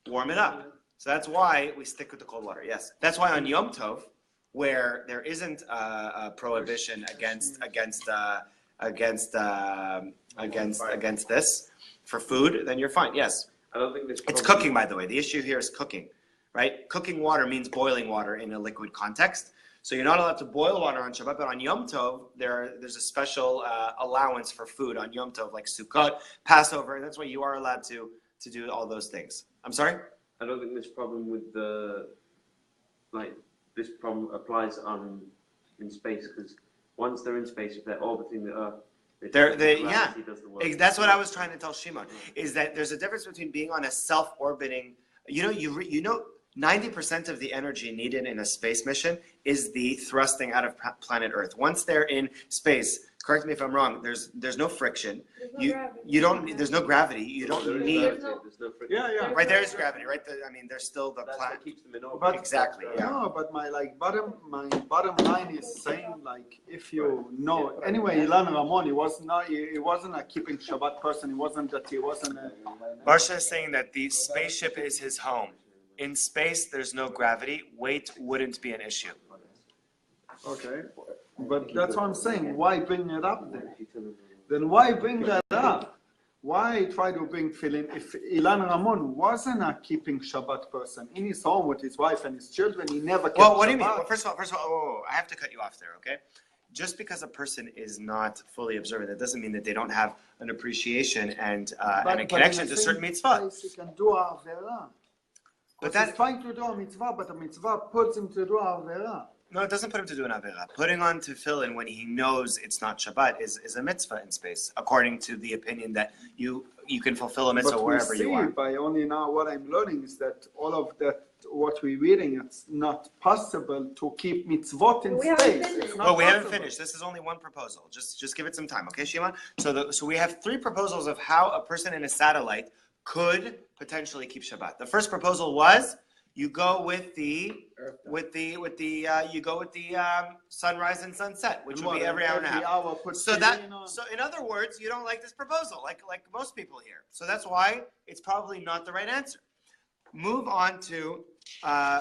warm it up. So that's why we stick with the cold water. Yes, that's why on Yom Tov, where there isn't a prohibition against this for food, then you're fine. Yes. I don't think this. It's cooking, by the way. The issue here is cooking, right? Cooking water means boiling water in a liquid context. So you're not allowed to boil water on Shabbat, but on Yom Tov, there's a special allowance for food on Yom Tov, like Sukkot, Passover, and that's why you are allowed to do all those things. I'm sorry? I don't think this problem with this problem applies in space, because once they're in space, if they're orbiting the Earth, that's what I was trying to tell Shimon, is that there's a difference between being on a self-orbiting, 90% of the energy needed in a space mission is the thrusting out of planet Earth. Once they're in space, correct me if I'm wrong, there's no friction. There's no gravity. You don't need. There's no friction. Yeah. Right, there is gravity, right? There's still the That's planet. what keeps them in orbit. Exactly. Yeah. No, but my bottom line is saying, like, if you know, anyway, Ilan Ramon, he wasn't a keeping Shabbat person. He wasn't a. Barsha is saying that the spaceship is his home. In space, there's no gravity. Weight wouldn't be an issue. Okay, but that's what I'm saying. Why bring it up then? Then why bring that up? Why try to bring tefillin if Ilan Ramon wasn't a keeping Shabbat person in his home with his wife and his children? He never kept Well, what do you Shabbat. mean? Well, first of all, I have to cut you off there, okay? Just because a person is not fully observant, that doesn't mean that they don't have an appreciation and a connection to certain mitzvah. He can do avera. But he's trying to do a mitzvah, but a mitzvah puts him to do avera. No, it doesn't put him to do an avera. Putting on tefillin when he knows it's not Shabbat is a mitzvah in space, according to the opinion that you can fulfill a mitzvah wherever you are. By only now what I'm learning is that all of that, what we're reading, it's not possible to keep mitzvot in space. Well, we haven't finished. This is only one proposal. Just give it some time, okay, Shimon? So we have 3 proposals of how a person in a satellite could potentially keep Shabbat. The first proposal was you go with the sunrise and sunset, which would be every hour and a half. So in other words, you don't like this proposal, like most people here. So that's why it's probably not the right answer. Move on to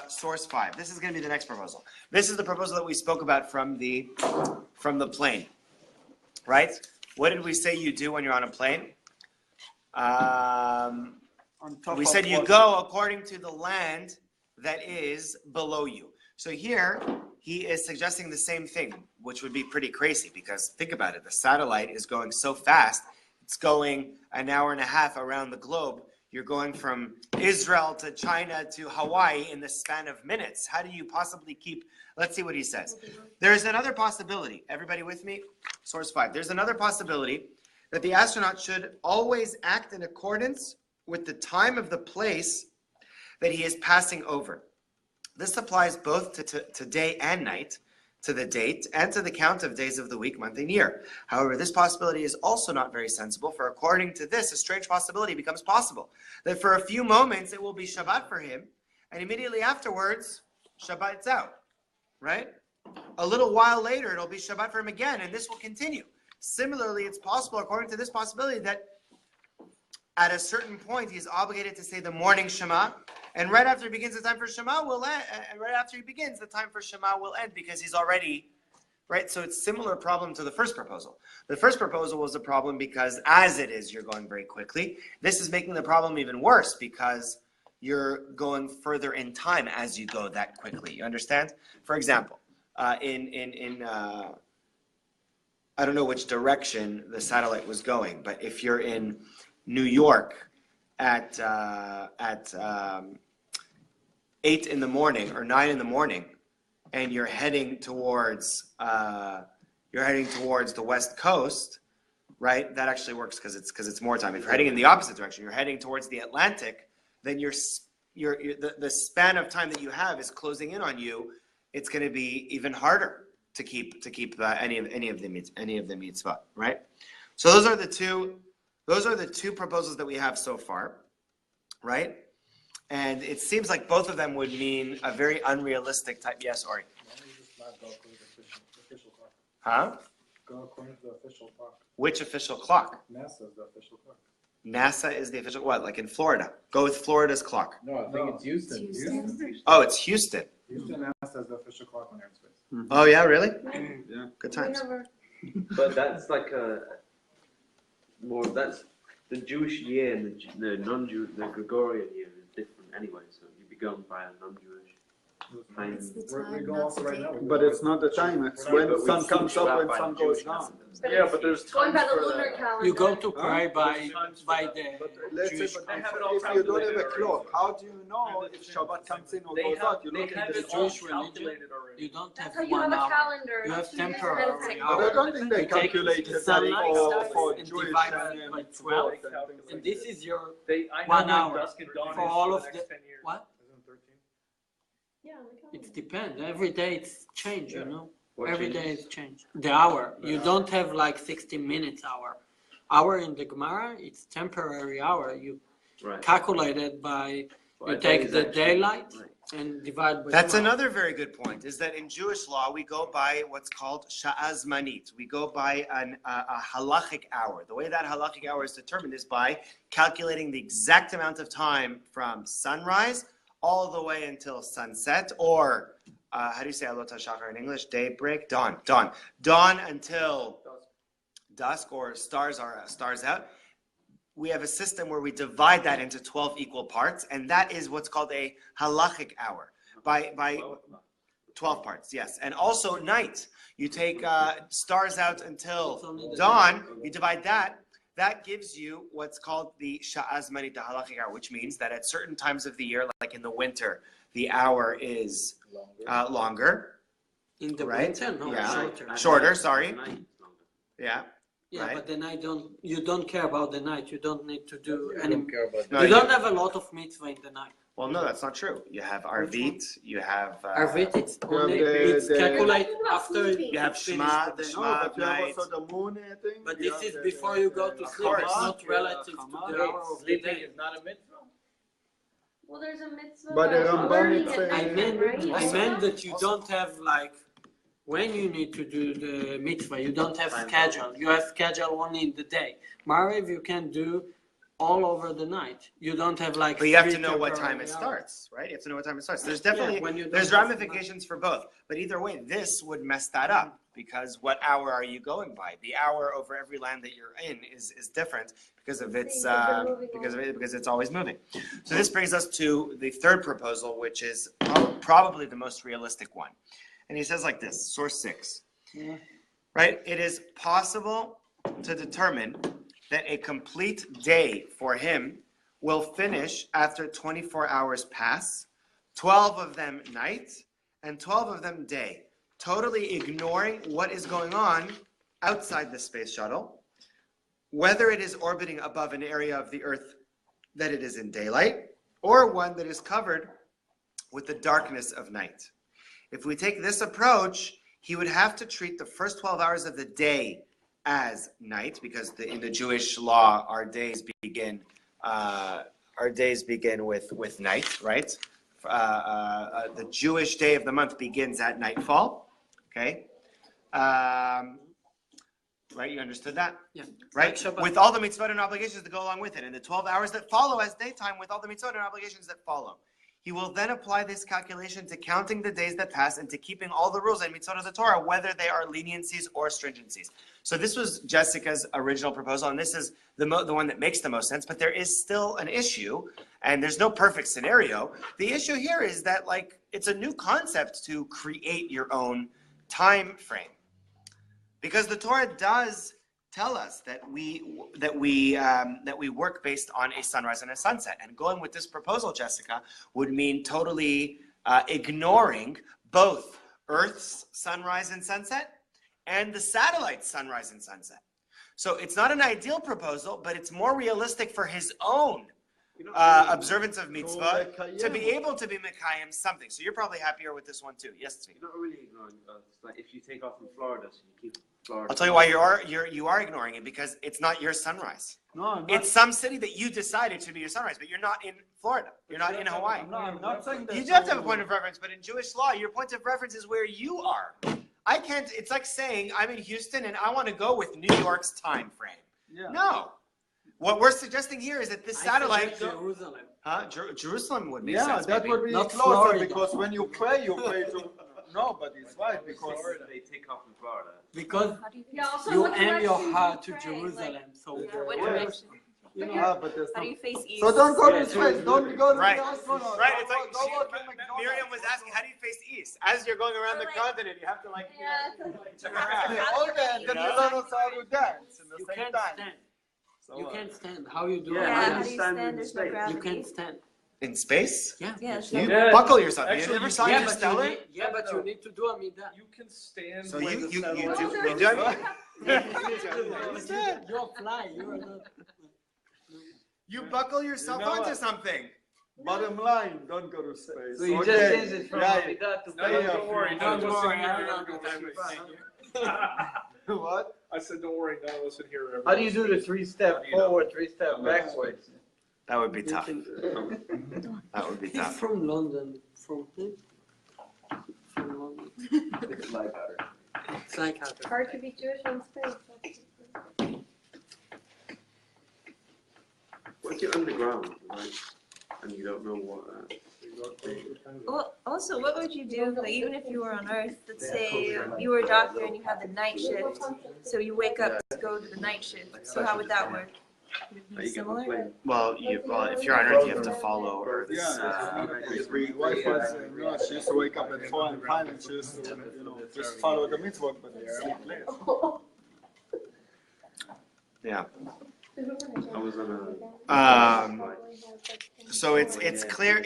source 5. This is going to be the next proposal. This is the proposal that we spoke about from the plane, right? What did we say you do when you're on a plane? We said you go according to the land that is below you. So here, he is suggesting the same thing, which would be pretty crazy because think about it. The satellite is going so fast. It's going an hour and a half around the globe. You're going from Israel to China to Hawaii in the span of minutes. How do you possibly keep, let's see what he says. There's another possibility. Everybody with me? Source 5. There's another possibility that the astronaut should always act in accordance with the time of the place that he is passing over. This applies both to day and night, to the date, and to the count of days of the week, month, and year. However, this possibility is also not very sensible, for according to this, a strange possibility becomes possible, that for a few moments it will be Shabbat for him, and immediately afterwards, Shabbat's out, right? A little while later, it'll be Shabbat for him again, and this will continue. Similarly, it's possible, according to this possibility, that at a certain point, he's obligated to say the morning Shema, and right after he begins, the time for Shema will end. And right after he begins, the time for Shema will end because he's already, right? So it's a similar problem to the first proposal. The first proposal was a problem because as it is, you're going very quickly. This is making the problem even worse because you're going further in time as you go that quickly. You understand? For example, I don't know which direction the satellite was going, but if you're in New York at 8 in the morning or 9 in the morning, and you're heading towards the West Coast, right? That actually works because it's more time. If you're heading in the opposite direction, you're heading towards the Atlantic, then the span of time that you have is closing in on you. It's going to be even harder to keep any of the mitzvah, right? So those are the two proposals that we have so far, right? And it seems like both of them would mean a very unrealistic type. Yes, Ori. Why don't you just not go according to the official clock? Huh? Go according to the official clock. Which official clock? NASA is the official clock. NASA is the official, what, like in Florida? Go with Florida's clock. No, I think it's Houston. Houston. Oh, it's Houston. Houston NASA is the official clock on airspace. Mm-hmm. Oh, yeah, really? Yeah. Good times. But that's like that's the Jewish year and the non-Jewish, the Gregorian year is different anyway. So you'd be going by a non-Jewish time. We go also right now. But it's not the time. It's when the sun comes up, when the sun goes down. Yeah, but there's going by times the for lunar the. calendar. You go to pray by the But let's say, Jewish but they have it if all you don't have calculated a clock, how do you know if Shabbat comes in or goes out? You look at the the Jewish Jewish. religion. You don't have That's how you have 1 a hour. calendar. You have That's two years temporary ahead of time. But I don't think they You take calculate the that sunlight for and Jewish divide and it by mitzvot 12, and things and like this that. is your I know 1 when hour dusk and dawn for is all for of the the next 10 years. what? Isn't 13? Yeah, on the calendar. It depends. Every day it's change, you know. What Every day changes? it's change. The hour. You don't have like 60 minutes hour. Hour in the Gemara, it's temporary hour. You Right. calculate it by But you a day take is the actually- daylight right. and divide by That's 12. another very good point, is that in Jewish law, we go by what's called sha'az manit. We go by a halachic hour. The way that halachic hour is determined is by calculating the exact amount of time from sunrise all the way until sunset, or how do you say alot hashachar in English? Daybreak? Dawn. Dawn until dusk, or stars out. We have a system where we divide that into 12 equal parts, and that is what's called a halachic hour. By 12 parts, yes. And also night. You take stars out until dawn, you divide that. That gives you what's called the sha'az manit, the halachic hour, which means that at certain times of the year, like in the winter, the hour is longer. In the right? winter, no, Yeah. shorter. Shorter, sorry. At night it's longer. Yeah. Yeah, right? but the night you don't care about the night. You don't need to do any. No, You don't have a lot of mitzvah in the night. Well, no, that's not true. You have Arvit, you have Arvit, it's only the- it's the- calculated after you have it's Shema, finished the the day. No, Shema but of you have night. also the moon thing. But you this have is the- before you go to Of sleep. course. It's not relative to the hour of the Sleeping day. is not a mitzvah. Well, there's a mitzvah. But the about Rambam learning is at saying- I nighttime, right? meant, I meant that you don't have like when you need to do the mitzvah. You don't have schedule. You have schedule only in the day. Mariv you can do all over the night. You don't have like. But you have to 3 know what time it temporary starts, right? You have to know what time it starts. There's when definitely you don't there's have ramifications for both. But either way, this would mess that up because what hour are you going by? The hour over every land that you're in is different because of its because it's always moving. So this brings us to the third proposal, which is probably the most realistic one. And he says like this, source 6. Yeah. Right? It is possible to determine that a complete day for him will finish after 24 hours pass, 12 of them night, and 12 of them day, totally ignoring what is going on outside the space shuttle, whether it is orbiting above an area of the Earth that it is in daylight, or one that is covered with the darkness of night. If we take this approach, he would have to treat the first 12 hours of the day as night, because in the Jewish law, our days begin with night, right? The Jewish day of the month begins at nightfall. Okay, right? You understood that? Yeah. Right. Shabbat. With all the mitzvot and obligations that go along with it, and the 12 hours that follow as daytime, with all the mitzvot and obligations that follow. He will then apply this calculation to counting the days that pass and to keeping all the rules and mitzvot of the Torah, whether they are leniencies or stringencies. So this was Jessica's original proposal, and this is the one that makes the most sense, but there is still an issue, and there's no perfect scenario. The issue here is that, like, it's a new concept to create your own time frame. Because the Torah does tell us that we work based on a sunrise and a sunset. And going with this proposal, Jessica, would mean totally ignoring both Earth's sunrise and sunset and the satellite's sunrise and sunset. So it's not an ideal proposal, but it's more realistic for his own observance of mitzvah to be able to be mekayim something. So you're probably happier with this one too. Yes, Tzvi. You're not really ignoring Earth. It's like if you take off from Florida, so you keep Florida. I'll tell you why you are ignoring it, because it's not your sunrise. No, it's some city that you decided should be your sunrise, but you're not in Florida. You're not in Hawaii. No, I'm not saying that. You do have to have a point of reference, but in Jewish law, your point of reference is where you are. I can't. It's like saying I'm in Houston and I want to go with New York's time frame. Yeah. No. What we're suggesting here is that this satellite. Jerusalem. Jerusalem would make Yeah, sense. that maybe. would be Not closer Florida. because when you pray to. No, but it's right because. They take off from Florida. Because How do you, Yeah, also you what aim your direction heart to you pray, Jerusalem. like, So yeah, what Yeah. direction? you know, Yeah, but there's How no. do you face east? So don't go Yeah, to space. Don't go to Right. the astronaut. Right, it's like Don't work in McDonald's. Miriam was asking, how do you face east? As you're going around Or the like- continent, you have to like, Yeah, turn around. Okay, and then you learn also how to dance in the you same can't time. stand. So, You can't stand. How you do Yeah, it? Yeah, how how do do you you stand stand? in There's no space? gravity. You can't stand. In space? Yeah. Yeah, it's You no Yeah. buckle yourself. You Actually, never you saw can- Interstellar? But you need to do a midah. You can stand. So where you the do satellite you is do close. You're fly. You're not. You buckle yourself You know onto what? something. Bottom line, don't go to space. So you Okay. just changed it from Yeah. Amidah to No, don't worry. Don't None of us worry, in here I'm are not ever gonna going be to space. What? I said, don't worry, none of us in here are ever How do you going do to the 3-step forward, 3-step backwards? That would be You tough. can- That would be He's tough. from London. From London. It's like It's like how to. hard to be Jewish on space. What if you're underground, right? And you don't know what. Well, also, what would you do, like, even if you were on Earth, let's say you were a doctor and you had the night shift, so you wake up to go to the night shift, so how would that work? Would it How be you get similar? complain. Well, if you're on Earth, you have to follow Earth's. Yeah, my wife was, she used to wake up at 4 and 5 and she used to, just follow the mitzvot, but it's sleep late. Yeah. I was on So it's clear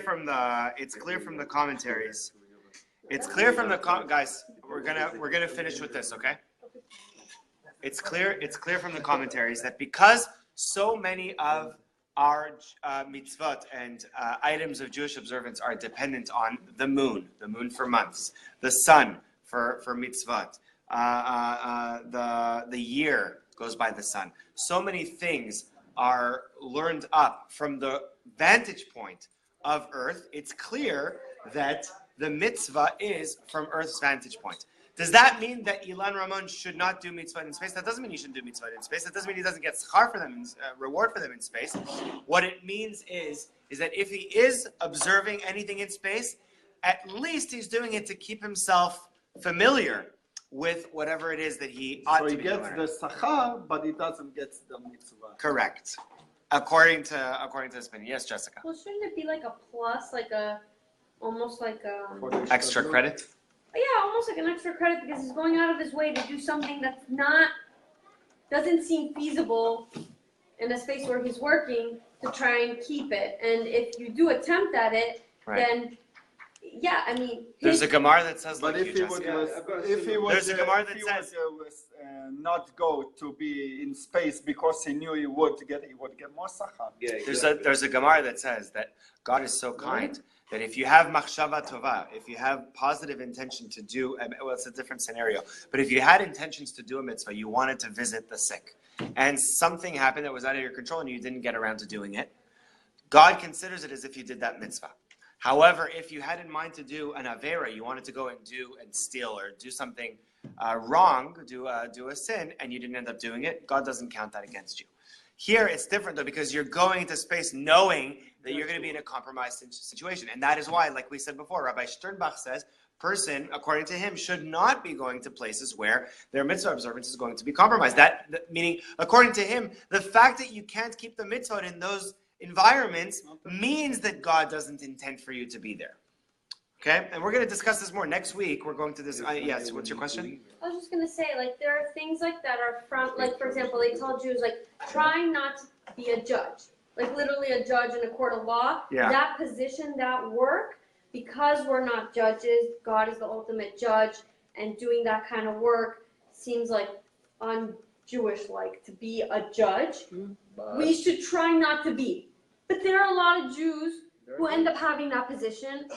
from the commentaries. It's clear from the guys. We're gonna finish with this, okay? It's clear from the commentaries that because so many of our mitzvot and items of Jewish observance are dependent on the moon for months, the sun for mitzvot, the year goes by the sun. So many things are learned up from the vantage point of Earth. It's clear that the mitzvah is from Earth's vantage point. Does that mean that Ilan Ramon should not do mitzvah in space? That doesn't mean he shouldn't do mitzvah in space. That doesn't mean he doesn't get schar for them, reward for them in space. What it means is that if he is observing anything in space, at least he's doing it to keep himself familiar with whatever it is that he ought to be doing. So he gets the sachar, but he doesn't get the mitzvah. Correct. According to this opinion. Yes, Jessica. Well, shouldn't it be like a plus, almost like a extra credit? Yeah, almost like an extra credit because he's going out of his way to do something that's doesn't seem feasible in a space where he's working to try and keep it. And if you do attempt at it, then yeah, I mean. There's a Gemara that says but like if he would not go to be in space because he knew he would get more sachar. Yeah, exactly. There's a Gemara that says that God is so kind that if you have machshava tova, if you have positive intention to do, well, it's a different scenario, but if you had intentions to do a mitzvah, you wanted to visit the sick, and something happened that was out of your control and you didn't get around to doing it, God considers it as if you did that mitzvah. However, if you had in mind to do an avera, you wanted to go and steal or do something wrong, do a sin, and you didn't end up doing it, God doesn't count that against you. Here, it's different, though, because you're going into space knowing that you're going to be in a compromised situation. And that is why, like we said before, Rabbi Sternbach says, person, according to him, should not be going to places where their mitzvah observance is going to be compromised. That meaning, according to him, the fact that you can't keep the mitzvah in those environments means that God doesn't intend for you to be there. Okay? And we're going to discuss this more next week. We're going to this. Yes, what's your question? I was just going to say, there are things like that are from, for example, they tell Jews, trying not to be a judge. Literally a judge in a court of law. Yeah. That position, that work, because we're not judges, God is the ultimate judge, and doing that kind of work seems like un-Jewish-like to be a judge. We should try not to be. But there are a lot of Jews who end up having that position,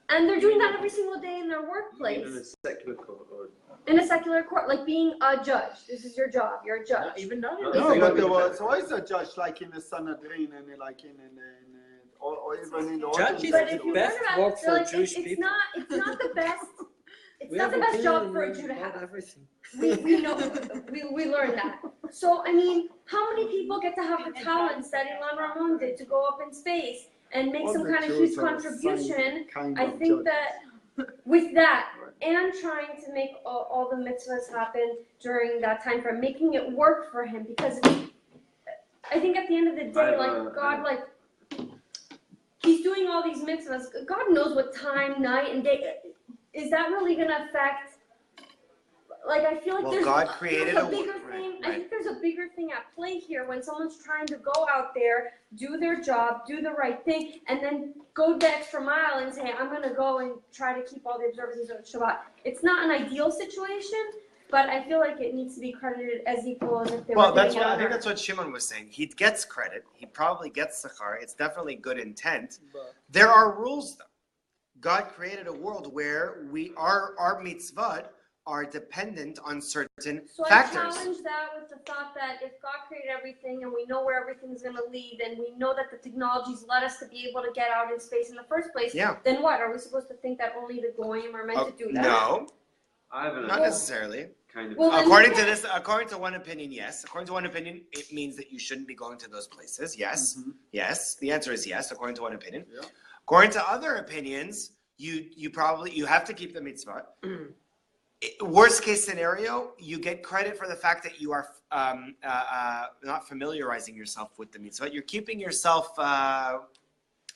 and they're doing that every single day in their workplace. In a secular court? In a secular court, being a judge. This is your job. You're a judge. Even not. No, but there was always a judge, in the Sanhedrin and or even in the Judge but if is you the best learn about work it, for Jewish it's people. It's not the best. It's We not have the best job opinion for a Jew to about have. everything. We know, we learned that. So, how many people get to have the talents that Ilan Ramon did to go up in space and make some kind of huge contribution? I think that with that, and trying to make all the mitzvahs happen during that time frame, making it work for him, because I think at the end of the day, God, he's doing all these mitzvahs. God knows what time, night, and day. Is that really going to affect? I feel like there's a bigger thing. I think there's a bigger thing at play here when someone's trying to go out there, do their job, do the right thing, and then go the extra mile and say, I'm going to go and try to keep all the observances of Shabbat. It's not an ideal situation, but I feel like it needs to be credited as equal as if they were doing it. I think that's what Shimon was saying. He gets credit. He probably gets sachar. It's definitely good intent. There are rules, though. God created a world where our mitzvot are dependent on certain factors. I challenge that with the thought that if God created everything and we know where everything's going to lead and we know that the technologies led us to be able to get out in space in the first place, then what? Are we supposed to think that only the goyim are meant to do that? No, not necessarily. Kind of. Well, according to one opinion, yes. According to one opinion, it means that you shouldn't be going to those places. Yes, yes. The answer is yes, according to one opinion. Yeah. According to other opinions, you have to keep the mitzvah. Worst case scenario, you get credit for the fact that you are not familiarizing yourself with the mitzvah. You're keeping yourself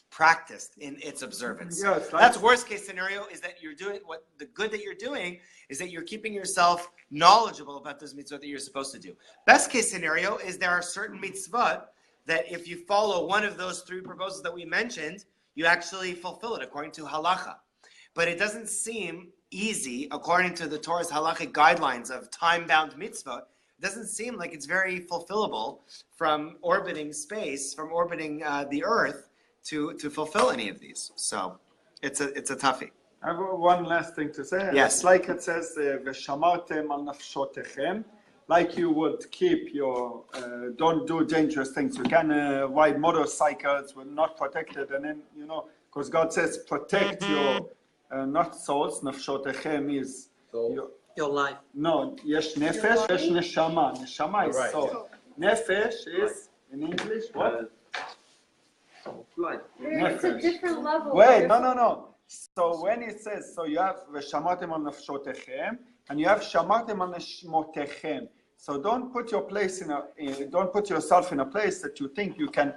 practiced in its observance. Yes, that's worst case scenario, is that you're doing the good that you're doing is that you're keeping yourself knowledgeable about those mitzvot that you're supposed to do. Best case scenario is there are certain mitzvot that if you follow one of those three proposals that we mentioned, you actually fulfill it according to halacha. But it doesn't seem easy, according to the Torah's halachic guidelines of time-bound mitzvah. It doesn't seem like it's very fulfillable from orbiting space, from orbiting the earth to fulfill any of these. So it's a toughie. I have one last thing to say. Yes. It's like it says, "V'shamartem al nafshotechem," like you would keep your, don't do dangerous things. You can ride motorcycles when not protected, and then, because God says protect your, not souls, nafshotechem is your life. No, יש נפש, יש נשמה. נשמה is Right. soul. נפש is, in English, what? Life. It's a different level. Wait, no. So when it says, so you have ושמרתם על נפשותיכם, and you have שמרתם על נשמותיכם. So don't put yourself in a place that you think you can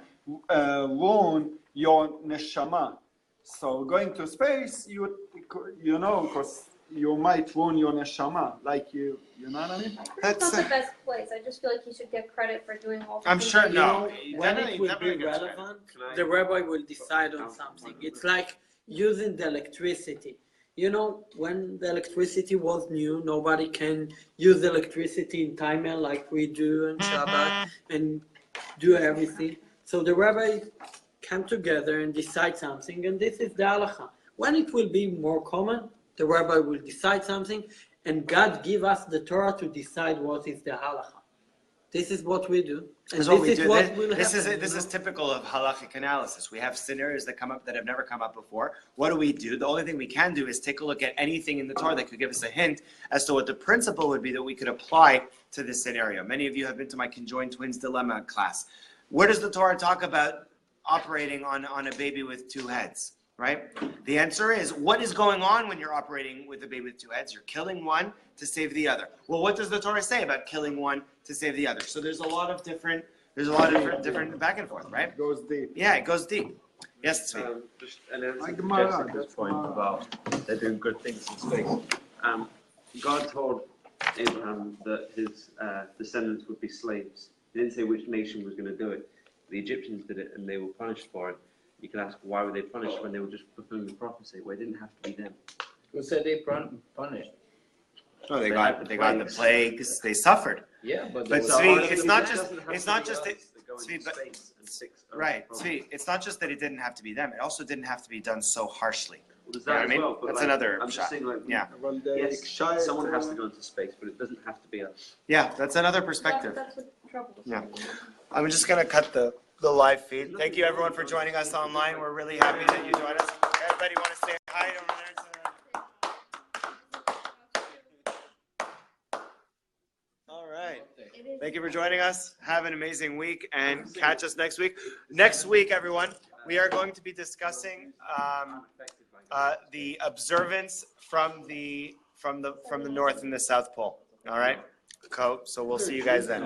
ruin your neshama. So going to space, you know, because you might ruin your neshama, like you know what I mean? That's not the best place. I just feel like he should get credit for doing all. I'm things sure. that he No, When it will be relevant, the rabbi will decide on something. It's like using the electricity. You know, when the electricity was new, nobody can use electricity in timer like we do on Shabbat and do everything. So the rabbi come together and decide something, and this is the halacha. When it will be more common, the rabbi will decide something, and God give us the Torah to decide what is the halacha. This is what we do. And This is what we do. will This happen. is typical of halachic analysis. We have scenarios that come up that have never come up before. What do? The only thing we can do is take a look at anything in the Torah that could give us a hint as to what the principle would be that we could apply to this scenario. Many of you have been to my conjoined twins dilemma class. Where does the Torah talk about operating on a baby with two heads? Right? The answer is, what is going on when you're operating with a baby with two heads? You're killing one to save the other. Well, what does the Torah say about killing one to save the other? So there's a lot of different back and forth, right? It goes deep. Yeah, it goes deep. Yes, Tzvi. Just and then Like to Gemara, Jessica's that's point Gemara. about they're doing good things in space. God told Abraham that his descendants would be slaves. He didn't say which nation was going to do it. The Egyptians did it, and they were punished for it. You can ask, why were they punished when they were just fulfilling the prophecy? Well, it didn't have to be them. Who said they punished? No, they got the plagues. They suffered. Yeah, but But So Tzvi, honestly, it's not it just doesn't have it's to not be just us that. that go into Tzvi, but space and fix our right, problems. Tzvi, it's not just that it didn't have to be them. It also didn't have to be done so harshly. Well, there's You know that what I as mean? well, but That's like, another I'm shot. just saying, like, Yeah, אבל yes, הקשה someone has to go into space, but it doesn't have to be us. yeah, that's another perspective. That's what troubles Yeah. me. I'm just gonna cut the live feed. Thank you everyone for joining us online. We're really happy that you joined us. Everybody want to say hi over there? All right. Thank you for joining us. Have an amazing week and catch us next week. Next week, everyone, we are going to be discussing the observance from the North and the South Pole. All right. So we'll see you guys then.